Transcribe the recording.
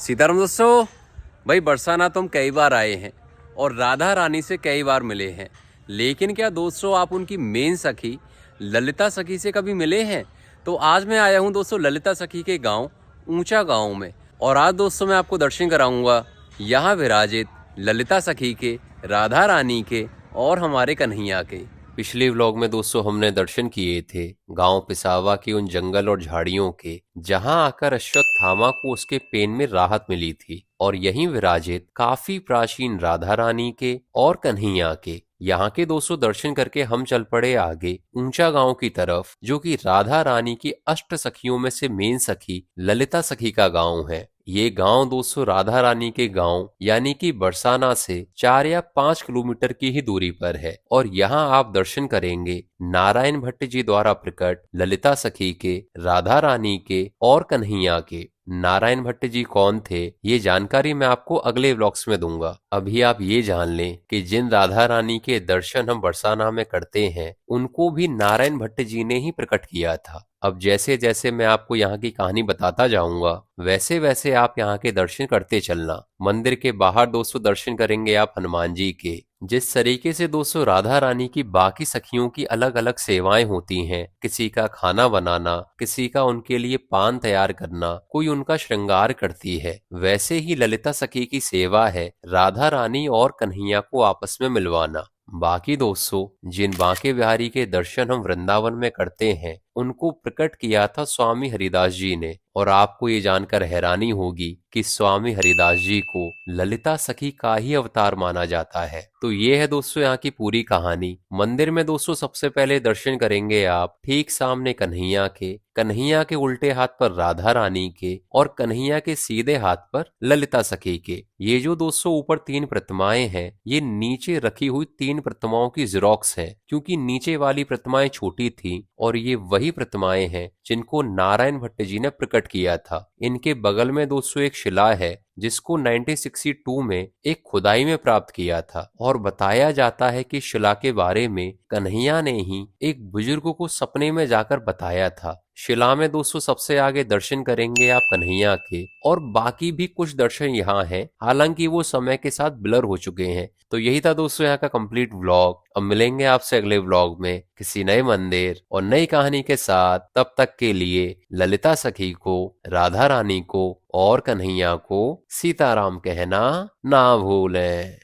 सीताराम दोस्तों। भाई बरसाना तो हम कई बार आए हैं और राधा रानी से कई बार मिले हैं, लेकिन क्या दोस्तों आप उनकी मेन सखी ललिता सखी से कभी मिले हैं? तो आज मैं आया हूं दोस्तों ललिता सखी के गांव ऊंचा गांव में। और आज दोस्तों मैं आपको दर्शन कराऊंगा यहाँ विराजित ललिता सखी के, राधा रानी के और हमारे कन्हैया के। पिछले व्लॉग में दोस्तों हमने दर्शन किए थे गांव पिसावा के उन जंगल और झाड़ियों के, जहां आकर अश्वत्थामा को उसके पेन में राहत मिली थी। और यहीं विराजित काफी प्राचीन राधा रानी के और कन्हैया के यहाँ के दोस्तों दर्शन करके हम चल पड़े आगे ऊंचा गांव की तरफ, जो कि राधा रानी की अष्ट सखियों में से मेन सखी ललिता सखी का गांव है। ये गांव दोस्तों राधा रानी के गांव यानी कि बरसाना से 4 या 5 किलोमीटर की ही दूरी पर है। और यहाँ आप दर्शन करेंगे नारायण भट्ट जी द्वारा प्रकट ललिता सखी के, राधा रानी के और कन्हैया के। नारायण भट्ट जी कौन थे ये जानकारी मैं आपको अगले व्लॉग्स में दूंगा। अभी आप ये जान लें कि जिन राधा रानी के दर्शन हम बरसाना में करते हैं उनको भी नारायण भट्ट जी ने ही प्रकट किया था। अब जैसे जैसे मैं आपको यहाँ की कहानी बताता जाऊंगा वैसे वैसे आप यहाँ के दर्शन करते चलना। मंदिर के बाहर दोस्तों दर्शन करेंगे आप हनुमान जी के। जिस तरीके से दोस्तों राधा रानी की बाकी सखियों की अलग अलग सेवाएं होती हैं, किसी का खाना बनाना, किसी का उनके लिए पान तैयार करना, कोई उनका श्रृंगार करती है, वैसे ही ललिता सखी की सेवा है राधा रानी और कन्हैया को आपस में मिलवाना। बाकी दोस्तों जिन बांके बिहारी के दर्शन हम वृंदावन में करते हैं उनको प्रकट किया था स्वामी हरिदास जी ने। और आपको ये जानकर हैरानी होगी कि स्वामी हरिदास जी को ललिता सखी का ही अवतार माना जाता है। तो ये है दोस्तों यहाँ की पूरी कहानी। मंदिर में दोस्तों सबसे पहले दर्शन करेंगे आप ठीक सामने कन्हैया के उल्टे हाथ पर राधा रानी के और कन्हैया के सीधे हाथ पर ललिता सखी के। ये जो दोस्तों ऊपर 3 प्रतिमाएं हैं ये नीचे रखी हुई 3 प्रतिमाओं की जेरॉक्स है, क्योंकि नीचे वाली प्रतिमाएं छोटी थी और ये वही प्रतिमाएं हैं जिनको नारायण भट्ट जी ने प्रकट किया था। इनके बगल में दोस्तों एक शिला है जिसको 1962 में एक खुदाई में प्राप्त किया था। और बताया जाता है कि शिला के बारे में कन्हैया ने ही एक बुजुर्ग को सपने में जाकर बताया था। शिला में दोस्तों सबसे आगे दर्शन करेंगे आप कन्हैया के, और बाकी भी कुछ दर्शन यहाँ हैं, हालांकि वो समय के साथ ब्लर हो चुके हैं। तो यही था दोस्तों यहाँ का कंप्लीट व्लॉग। अब मिलेंगे आपसे अगले व्लॉग में किसी नए मंदिर और नई कहानी के साथ। तब तक के लिए ललिता सखी को, राधा रानी को और कन्हैया को सीताराम कहना ना भूलें।